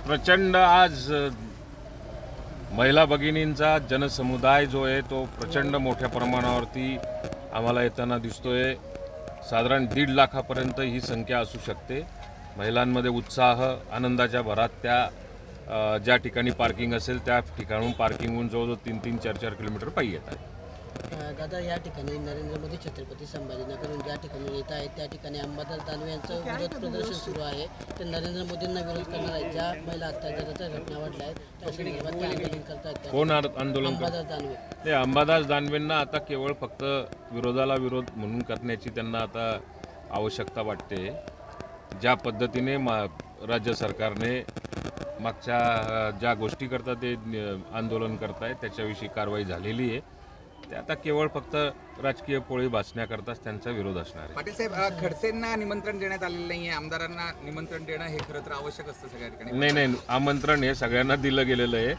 प्रचंड आज महिला भगिनींचा जनसमुदाय जो आहे तो प्रचंड मोठ्या प्रमाणावरती आम्हाला येताना दिसतोय। साधारण 1.5 लाखापर्यंत ही संख्या असू शकते। महिलांमध्ये उत्साह, आनंदाच्या भरात त्या ज्या ठिकाणी पार्किंग असेल त्या ठिकाणून पार्किंगहून जवळजवळ 3-3, 4-4 किलोमीटर पायी येत आहेत। दादा, या ठिकाणी नरेंद्र मोदी छत्रपती संभाजीनगरहून ज्या ठिकाणी येत आहेत त्या ठिकाणी अंबादास दानवे यांचं विरोध प्रदर्शन सुरू आहे। ते नरेंद्र मोदींना विरोध करणार आहेत। ज्या महिला अत्याचाराच्या घटना वाढल्या आहेत त्या संदर्भात ते आंदोलन करतायत। कोण आंदोलन? अंबादास दानवे। ते अंबादास दानवेंना आता केवळ फक्त विरोधाला विरोध म्हणून करण्याची त्यांना आता आवश्यकता वाटते। ज्या पद्धतीने राज्य सरकारने मागच्या ज्या गोष्टी करता ते आंदोलन करतायत त्याच्याविषयी कारवाई झालेली आहे। ते आता केवळ फक्त राजकीय पोळी भासण्याकरताच त्यांचा विरोध असणार आहे। पाटील साहेब, खडसेंना निमंत्रण देण्यात आलेलं नाहीये, आमदारांना निमंत्रण देणं हे खरं तर आवश्यक असतं सगळ्या ठिकाणी। नाही, आमंत्रण हे सगळ्यांना दिलं गेलेलं आहे।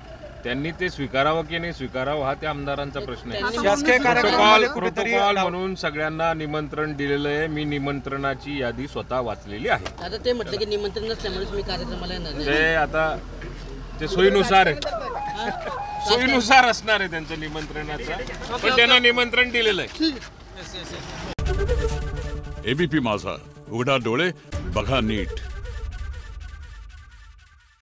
त्यांनी ते स्वीकारावं की नाही स्वीकारावं हा त्या आमदारांचा प्रश्न आहे। प्रोटोकॉल म्हणून सगळ्यांना निमंत्रण दिलेलं आहे। मी निमंत्रणाची यादी स्वतः वाचलेली आहे। आता ते म्हटलं की निमंत्रण नसल्यामुळे मी कार्यक्रमाला येणार नाही। ते आता ते सोयीनुसार आहे, सोयीनुसार असणार आहे त्यांचं निमंत्रणाचं, पण त्यांना निमंत्रण दिलेलं आहे। एबीपी माझा, उघडा डोळे बघा नीट।